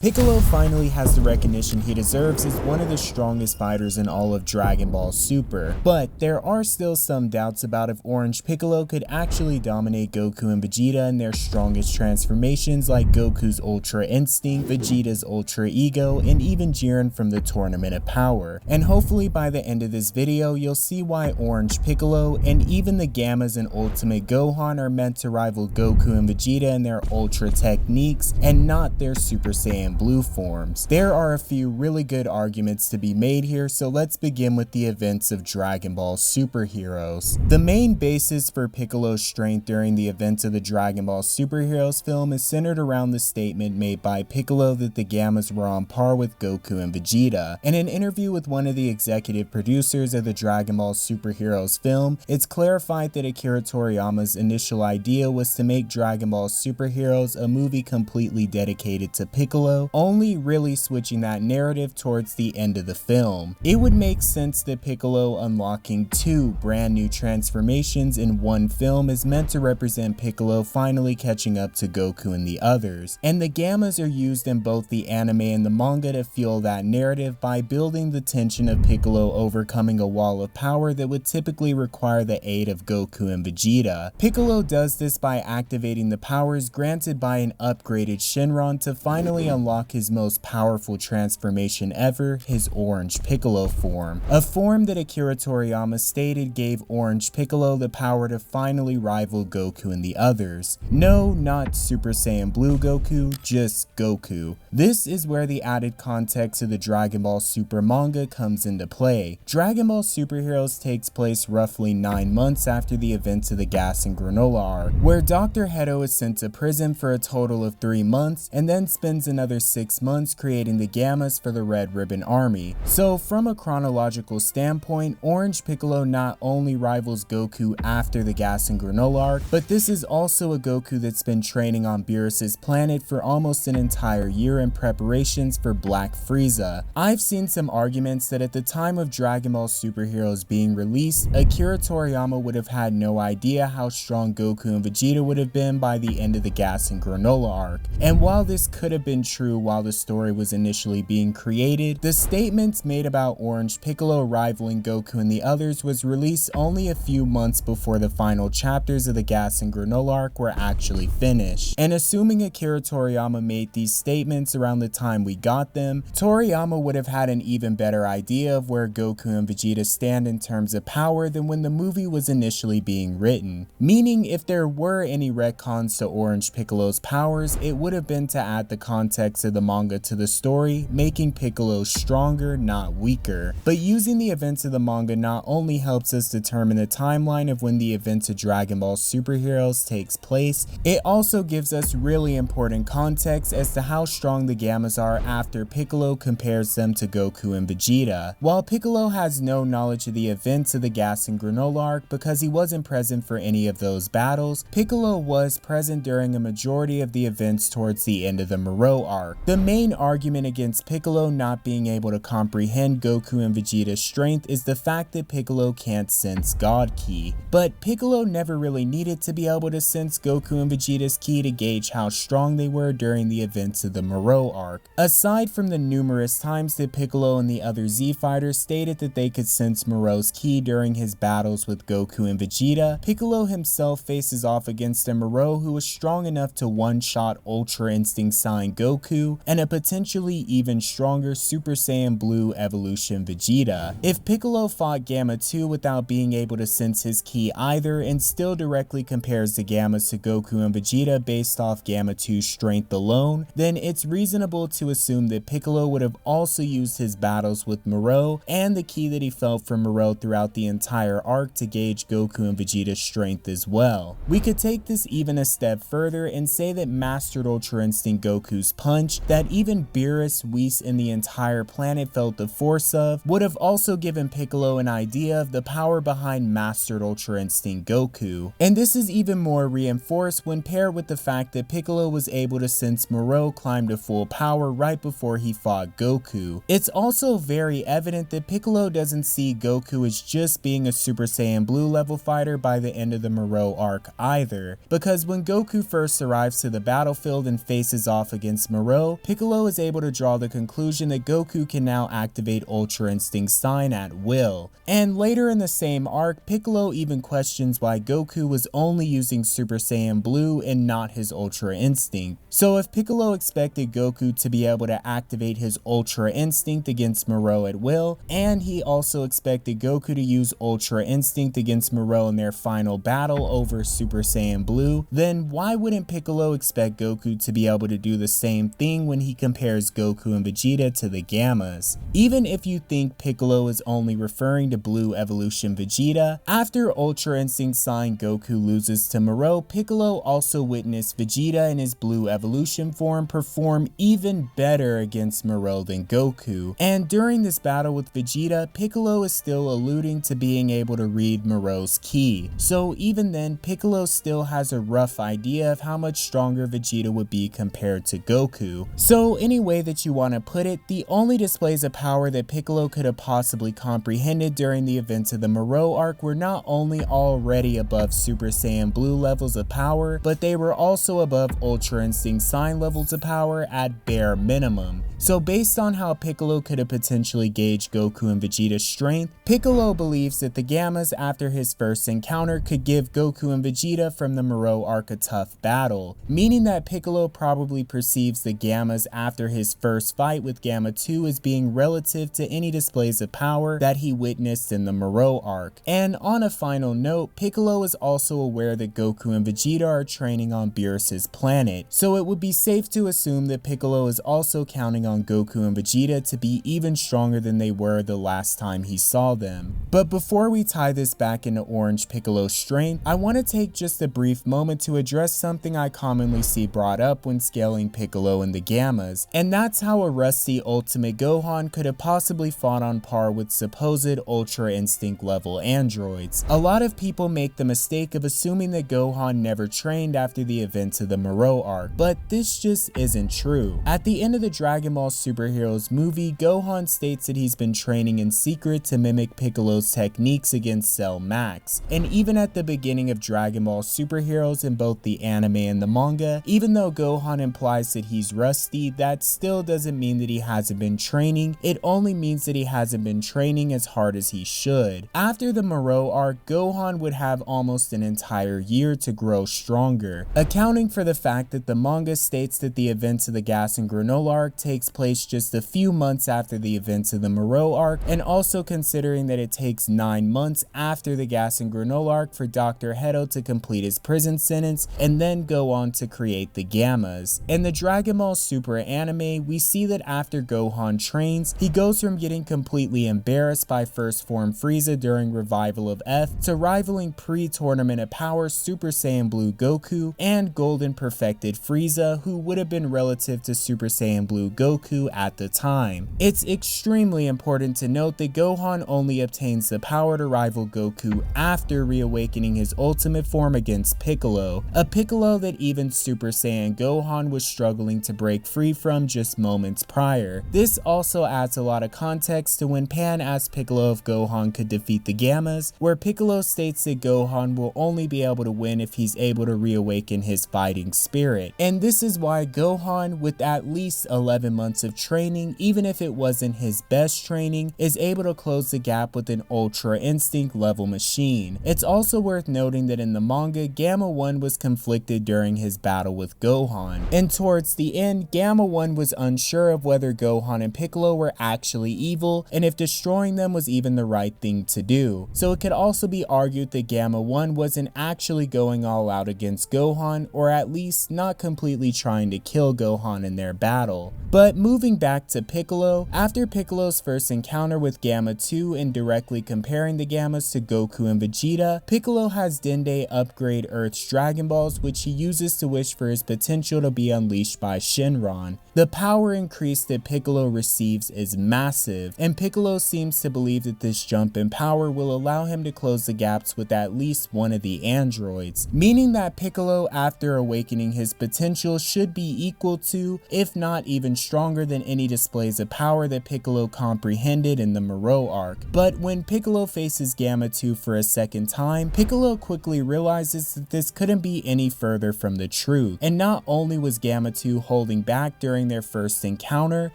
Piccolo finally has the recognition he deserves as one of the strongest fighters in all of Dragon Ball Super, but there are still some doubts about if Orange Piccolo could actually dominate Goku and Vegeta in their strongest transformations like Goku's Ultra Instinct, Vegeta's Ultra Ego, and even Jiren from the Tournament of Power. And hopefully by the end of this video, you'll see why Orange Piccolo and even the Gammas and Ultimate Gohan are meant to rival Goku and Vegeta in their Ultra techniques and not their Super Saiyan Blue forms. There are a few really good arguments to be made here, so let's begin with the events of Dragon Ball Superheroes. The main basis for Piccolo's strength during the events of the Dragon Ball Superheroes film is centered around the statement made by Piccolo that the Gammas were on par with Goku and Vegeta. In an interview with one of the executive producers of the Dragon Ball Superheroes film, it's clarified that Akira Toriyama's initial idea was to make Dragon Ball Superheroes a movie completely dedicated to Piccolo, only really switching that narrative towards the end of the film. It would make sense that Piccolo unlocking two brand new transformations in one film is meant to represent Piccolo finally catching up to Goku and the others, and the Gammas are used in both the anime and the manga to fuel that narrative by building the tension of Piccolo overcoming a wall of power that would typically require the aid of Goku and Vegeta. Piccolo does this by activating the powers granted by an upgraded Shenron to finally unlock his most powerful transformation ever, his Orange Piccolo form. A form that Akira Toriyama stated gave Orange Piccolo the power to finally rival Goku and the others. No, not Super Saiyan Blue Goku, just Goku. This is where the added context of the Dragon Ball Super manga comes into play. Dragon Ball Superheroes takes place roughly 9 months after the events of the Gas and Granola arc, where Dr. Hedo is sent to prison for a total of 3 months and then spends another 6 months creating the Gammas for the Red Ribbon Army. So from a chronological standpoint, Orange Piccolo not only rivals Goku after the Gas and Granola arc, but this is also a Goku that's been training on Beerus's planet for almost an entire year in preparations for Black Frieza. I've seen some arguments that at the time of Dragon Ball Superheroes being released, Akira Toriyama would have had no idea how strong Goku and Vegeta would have been by the end of the Gas and Granola arc. And while this could have been true while the story was initially being created, the statements made about Orange Piccolo rivaling Goku and the others was released only a few months before the final chapters of the Gas and Granola arc were actually finished. And assuming Akira Toriyama made these statements around the time we got them, Toriyama would have had an even better idea of where Goku and Vegeta stand in terms of power than when the movie was initially being written. Meaning if there were any retcons to Orange Piccolo's powers, it would have been to add the context of the manga to the story, making Piccolo stronger, not weaker. But using the events of the manga not only helps us determine the timeline of when the events of Dragon Ball Superheroes takes place, it also gives us really important context as to how strong the Gammas are after Piccolo compares them to Goku and Vegeta. While Piccolo has no knowledge of the events of the Gas and Granola arc because he wasn't present for any of those battles, Piccolo was present during a majority of the events towards the end of the Moreau arc. The main argument against Piccolo not being able to comprehend Goku and Vegeta's strength is the fact that Piccolo can't sense God Ki. But Piccolo never really needed to be able to sense Goku and Vegeta's ki to gauge how strong they were during the events of the Moreau arc. Aside from the numerous times that Piccolo and the other Z fighters stated that they could sense Moreau's ki during his battles with Goku and Vegeta, Piccolo himself faces off against a Moreau who was strong enough to one-shot Ultra Instinct Sign Goku and a potentially even stronger Super Saiyan Blue evolution Vegeta. If Piccolo fought Gamma 2 without being able to sense his ki either and still directly compares the Gammas to Goku and Vegeta based off Gamma 2's strength alone, then it's reasonable to assume that Piccolo would have also used his battles with Moreau and the ki that he felt from Moreau throughout the entire arc to gauge Goku and Vegeta's strength as well. We could take this even a step further and say that Mastered Ultra Instinct Goku's punch, that even Beerus, Whis, and the entire planet felt the force of, would have also given Piccolo an idea of the power behind Mastered Ultra Instinct Goku. And this is even more reinforced when paired with the fact that Piccolo was able to sense Moreau climb to full power right before he fought Goku. It's also very evident that Piccolo doesn't see Goku as just being a Super Saiyan Blue level fighter by the end of the Moreau arc either, because when Goku first arrives to the battlefield and faces off against Moreau, Moro, Piccolo is able to draw the conclusion that Goku can now activate Ultra Instinct Sign at will. And later in the same arc, Piccolo even questions why Goku was only using Super Saiyan Blue and not his Ultra Instinct. So if Piccolo expected Goku to be able to activate his Ultra Instinct against Moro at will, and he also expected Goku to use Ultra Instinct against Moro in their final battle over Super Saiyan Blue, then why wouldn't Piccolo expect Goku to be able to do the same thing when he compares Goku and Vegeta to the Gammas? Even if you think Piccolo is only referring to Blue Evolution Vegeta, after Ultra Instinct Sign Goku loses to Moro, Piccolo also witnessed Vegeta in his Blue Evolution form perform even better against Moro than Goku. And during this battle with Vegeta, Piccolo is still alluding to being able to read Moro's ki. So even then, Piccolo still has a rough idea of how much stronger Vegeta would be compared to Goku. So any way that you want to put it, the only displays of power that Piccolo could have possibly comprehended during the events of the Moro arc were not only already above Super Saiyan Blue levels of power, but they were also above Ultra Instinct Sign levels of power at bare minimum. So based on how Piccolo could have potentially gauged Goku and Vegeta's strength, Piccolo believes that the Gammas after his first encounter could give Goku and Vegeta from the Moro arc a tough battle, meaning that Piccolo probably perceives the Gammas after his first fight with Gamma 2 as being relative to any displays of power that he witnessed in the Moro arc. And on a final note, Piccolo is also aware that Goku and Vegeta are training on Beerus's planet, so it would be safe to assume that Piccolo is also counting on Goku and Vegeta to be even stronger than they were the last time he saw them. But before we tie this back into Orange Piccolo's strength, I want to take just a brief moment to address something I commonly see brought up when scaling Piccolo and the Gammas, and that's how a rusty Ultimate Gohan could have possibly fought on par with supposed Ultra Instinct level androids. A lot of people make the mistake of assuming that Gohan never trained after the events of the Moro arc, but this just isn't true. At the end of the Dragon Ball Superheroes movie, Gohan states that he's been training in secret to mimic Piccolo's techniques against Cell Max, and even at the beginning of Dragon Ball Superheroes in both the anime and the manga, even though Gohan implies that he's rusty, that still doesn't mean that he hasn't been training, it only means that he hasn't been training as hard as he should. After the Moro arc, Gohan would have almost an entire year to grow stronger, accounting for the fact that the manga states that the events of the Gas and Granola arc takes place just a few months after the events of the Moro arc, and also considering that it takes 9 months after the Gas and Granola arc for Dr. Hedo to complete his prison sentence and then go on to create the Gammas. In the Dragon Ball Super anime, we see that after Gohan trains, he goes from getting completely embarrassed by First Form Frieza during Revival of F to rivaling pre-Tournament of Power Super Saiyan Blue Goku and Golden Perfected Frieza, who would have been relative to Super Saiyan Blue Goku at the time. It's extremely important to note that Gohan only obtains the power to rival Goku after reawakening his ultimate form against Piccolo, a Piccolo that even Super Saiyan Gohan was struggling to break free from just moments prior. This also adds a lot of context to when Pan asked Piccolo if Gohan could defeat the Gammas, where Piccolo states that Gohan will only be able to win if he's able to reawaken his fighting spirit. And this is why Gohan, with at least 11 months of training, even if it wasn't his best training, is able to close the gap with an Ultra Instinct level machine. It's also worth noting that in the manga, Gamma 1 was conflicted during his battle with Gohan, and towards the end, Gamma 1 was unsure of whether Gohan and Piccolo were actually evil and if destroying them was even the right thing to do. So it could also be argued that Gamma 1 wasn't actually going all out against Gohan, or at least not completely trying to kill Gohan in their battle. But moving back to Piccolo, after Piccolo's first encounter with Gamma 2 and directly comparing the Gammas to Goku and Vegeta, Piccolo has Dende upgrade Earth's Dragon Balls, which he uses to wish for his potential to be unleashed by Shenron. The power increase that Piccolo receives is massive, and Piccolo seems to believe that this jump in power will allow him to close the gaps with at least one of the androids, meaning that Piccolo, after awakening his potential, should be equal to, if not even stronger than, any displays of power that Piccolo comprehended in the Moro arc. But when Piccolo faces Gamma 2 for a second time, Piccolo quickly realizes that this couldn't be any further from the truth, and not only was Gamma 2 holding holding back during their first encounter,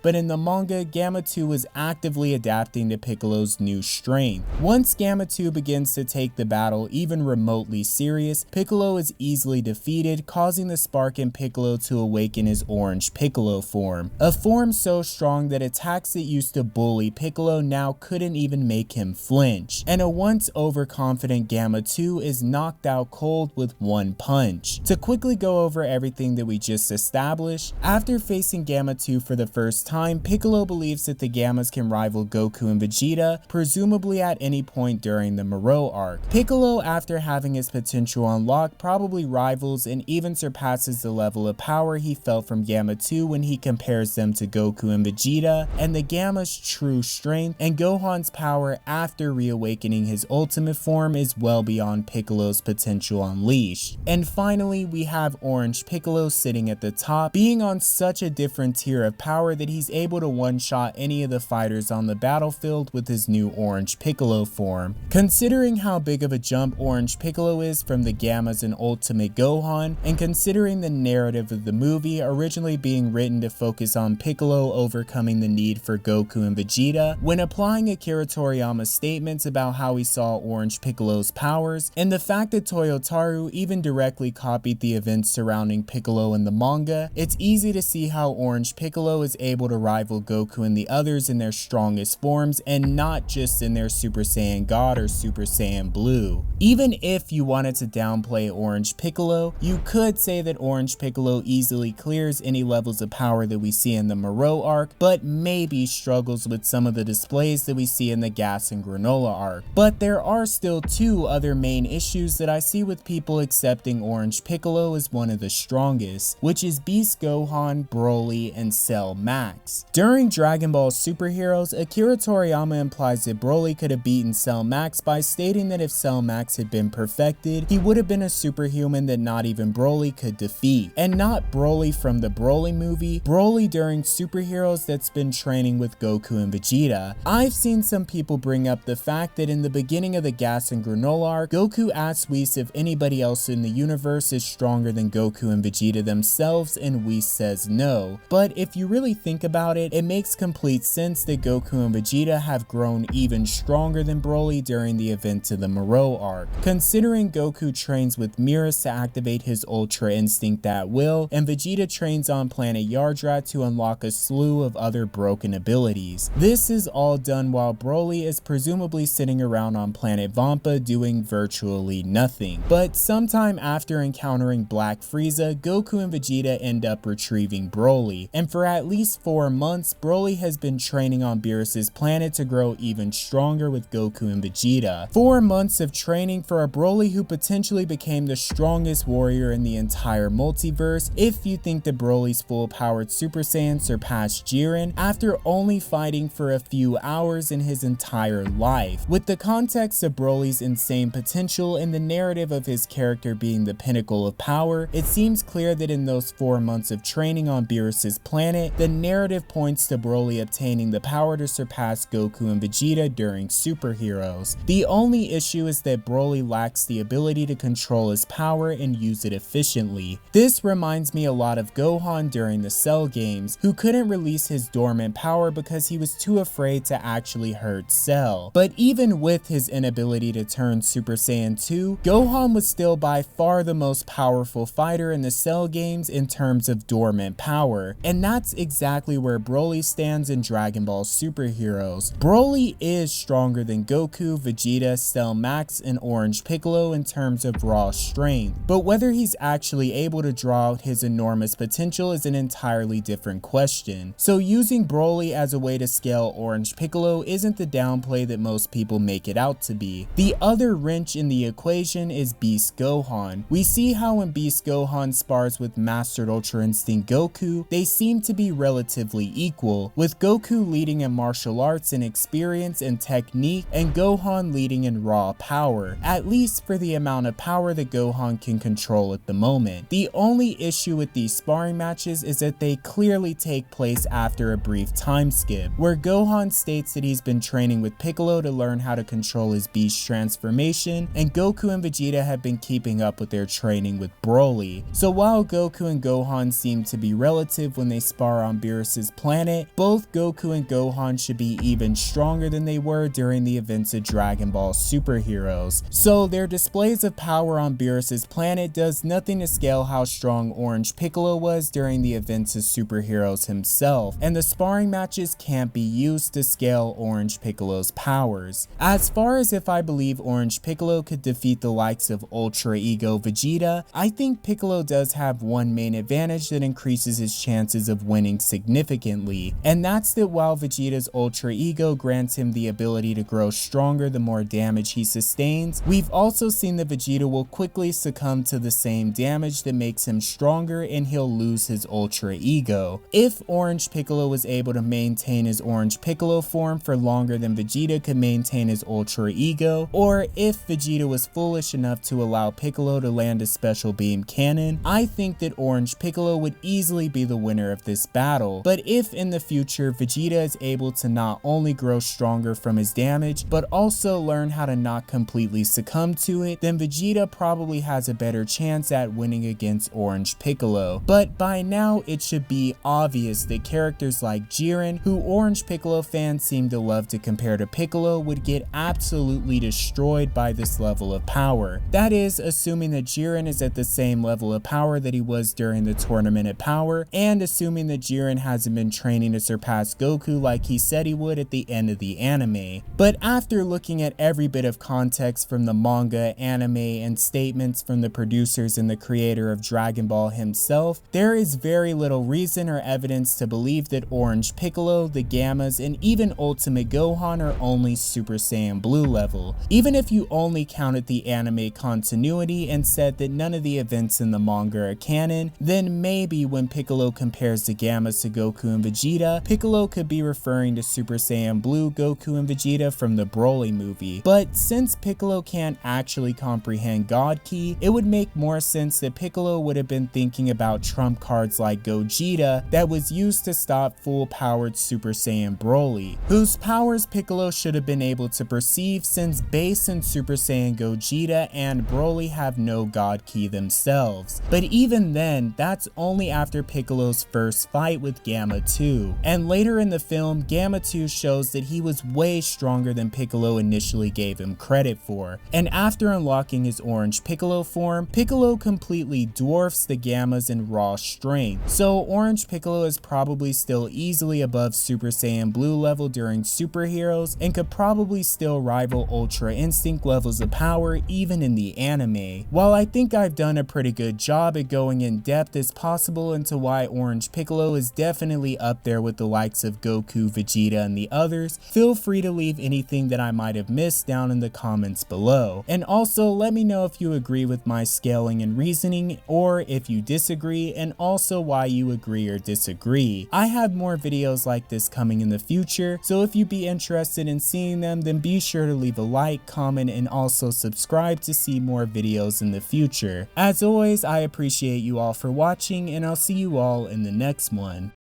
but in the manga, Gamma 2 was actively adapting to Piccolo's new strength. Once Gamma 2 begins to take the battle even remotely serious, Piccolo is easily defeated, causing the spark in Piccolo to awaken his Orange Piccolo form. A form so strong that attacks that used to bully Piccolo now couldn't even make him flinch, and a once overconfident Gamma 2 is knocked out cold with one punch. To quickly go over everything that we just established, after facing Gamma 2 for the first time, Piccolo believes that the Gammas can rival Goku and Vegeta, presumably at any point during the Moro arc. Piccolo, after having his potential unlocked, probably rivals and even surpasses the level of power he felt from Gamma 2 when he compares them to Goku and Vegeta, and the Gamma's true strength and Gohan's power after reawakening his ultimate form is well beyond Piccolo's potential unleashed. And finally, we have Orange Piccolo sitting at the top, being on such a different tier of power that he's able to one-shot any of the fighters on the battlefield with his new Orange Piccolo form. Considering how big of a jump Orange Piccolo is from the Gammas and Ultimate Gohan, and considering the narrative of the movie originally being written to focus on Piccolo overcoming the need for Goku and Vegeta, when applying Akira Toriyama's statements about how he saw Orange Piccolo's powers, and the fact that Toyotaru even directly copied the events surrounding Piccolo in the manga, it's easy to see how Orange Piccolo is able to rival Goku and the others in their strongest forms, and not just in their Super Saiyan God or Super Saiyan Blue. Even if you wanted to downplay Orange Piccolo, you could say that Orange Piccolo easily clears any levels of power that we see in the Moro arc, but maybe struggles with some of the displays that we see in the Gas and Granola arc. But there are still two other main issues that I see with people accepting Orange Piccolo as one of the strongest, which is Beast Gohan, Broly, and Cell Max. During Dragon Ball Super Heroes, Akira Toriyama implies that Broly could have beaten Cell Max by stating that if Cell Max had been perfected, he would have been a superhuman that not even Broly could defeat. And not Broly from the Broly movie, Broly during Super Heroes that's been training with Goku and Vegeta. I've seen some people bring up the fact that in the beginning of the Gas and Granola arc, Goku asks Whis if anybody else in the universe is stronger than Goku and Vegeta themselves, and Whis says no. But if you really think about it, it makes complete sense that Goku and Vegeta have grown even stronger than Broly during the events of the Moro arc. Considering Goku trains with mirrors to activate his Ultra Instinct at will, and Vegeta trains on planet Yardrat to unlock a slew of other broken abilities. This is all done while Broly is presumably sitting around on planet Vampa doing virtually nothing. But sometime after encountering Black Frieza, Goku and Vegeta end up retrieving Broly, and for at least 4 months, Broly has been training on Beerus's planet to grow even stronger with Goku and Vegeta. 4 months of training for a Broly who potentially became the strongest warrior in the entire multiverse, if you think that Broly's full-powered Super Saiyan surpassed Jiren after only fighting for a few hours in his entire life. With the context of Broly's insane potential and the narrative of his character being the pinnacle of power, it seems clear that in those 4 months of training on Beerus's planet, the narrative points to Broly obtaining the power to surpass Goku and Vegeta during Super Heroes. The only issue is that Broly lacks the ability to control his power and use it efficiently. This reminds me a lot of Gohan during the Cell games, who couldn't release his dormant power because he was too afraid to actually hurt Cell. But even with his inability to turn Super Saiyan 2, Gohan was still by far the most powerful fighter in the Cell games in terms of dormant power, and that's exactly where Broly stands in Dragon Ball Super Heroes. Broly is stronger than Goku, Vegeta, Cell Max, and Orange Piccolo in terms of raw strength, but whether he's actually able to draw out his enormous potential is an entirely different question. So using Broly as a way to scale Orange Piccolo isn't the downplay that most people make it out to be. The other wrench in the equation is Beast Gohan. We see how when Beast Gohan spars with Mastered Ultra Instinct Goku, they seem to be relatively equal, with Goku leading in martial arts and experience and technique, and Gohan leading in raw power, at least for the amount of power that Gohan can control at the moment. The only issue with these sparring matches is that they clearly take place after a brief time skip, where Gohan states that he's been training with Piccolo to learn how to control his beast transformation, and Goku and Vegeta have been keeping up with their training with Broly. So while Goku and Gohan seem seem to be relative when they spar on Beerus's planet, both Goku and Gohan should be even stronger than they were during the events of Dragon Ball Super Heroes. So their displays of power on Beerus's planet does nothing to scale how strong Orange Piccolo was during the events of Super Heroes himself, and the sparring matches can't be used to scale Orange Piccolo's powers. As far as if I believe Orange Piccolo could defeat the likes of Ultra Ego Vegeta, I think Piccolo does have one main advantage that increases his chances of winning significantly, and that's that while Vegeta's Ultra Ego grants him the ability to grow stronger the more damage he sustains, we've also seen that Vegeta will quickly succumb to the same damage that makes him stronger and he'll lose his Ultra Ego. If Orange Piccolo was able to maintain his Orange Piccolo form for longer than Vegeta could maintain his Ultra Ego, or if Vegeta was foolish enough to allow Piccolo to land a special beam cannon, I think that Orange Piccolo would easily be the winner of this battle. But if in the future Vegeta is able to not only grow stronger from his damage, but also learn how to not completely succumb to it, then Vegeta probably has a better chance at winning against Orange Piccolo. But by now it should be obvious that characters like Jiren, who Orange Piccolo fans seem to love to compare to Piccolo, would get absolutely destroyed by this level of power. That is, assuming that Jiren is at the same level of power that he was during the Tournament of Power, and assuming that Jiren hasn't been training to surpass Goku like he said he would at the end of the anime. But after looking at every bit of context from the manga, anime, and statements from the producers and the creator of Dragon Ball himself, there is very little reason or evidence to believe that Orange Piccolo, the Gammas, and even Ultimate Gohan are only Super Saiyan Blue level. Even if you only counted the anime continuity and said that none of the events in the manga are canon, then maybe when Piccolo compares the Gammas to Goku and Vegeta, Piccolo could be referring to Super Saiyan Blue Goku and Vegeta from the Broly movie. But since Piccolo can't actually comprehend God Ki, it would make more sense that Piccolo would have been thinking about trump cards like Gogeta that was used to stop full-powered Super Saiyan Broly, whose powers Piccolo should have been able to perceive since Base and Super Saiyan Gogeta and Broly have no God Ki themselves. But even then, that's only after Piccolo's first fight with Gamma 2, and later in the film, Gamma 2 shows that he was way stronger than Piccolo initially gave him credit for, and after unlocking his Orange Piccolo form, Piccolo completely dwarfs the Gammas in raw strength. So Orange Piccolo is probably still easily above Super Saiyan Blue level during Super Heroes, and could probably still rival Ultra Instinct levels of power even in the anime. While I think I've done a pretty good job at going in depth as possible into why Orange Piccolo is definitely up there with the likes of Goku, Vegeta, and the others, feel free to leave anything that I might have missed down in the comments below. And also let me know if you agree with my scaling and reasoning, or if you disagree, and also why you agree or disagree. I have more videos like this coming in the future, so if you'd be interested in seeing them, then be sure to leave a like, comment, and also subscribe to see more videos in the future. As always, I appreciate you all for watching, and I'll see you all in the next one.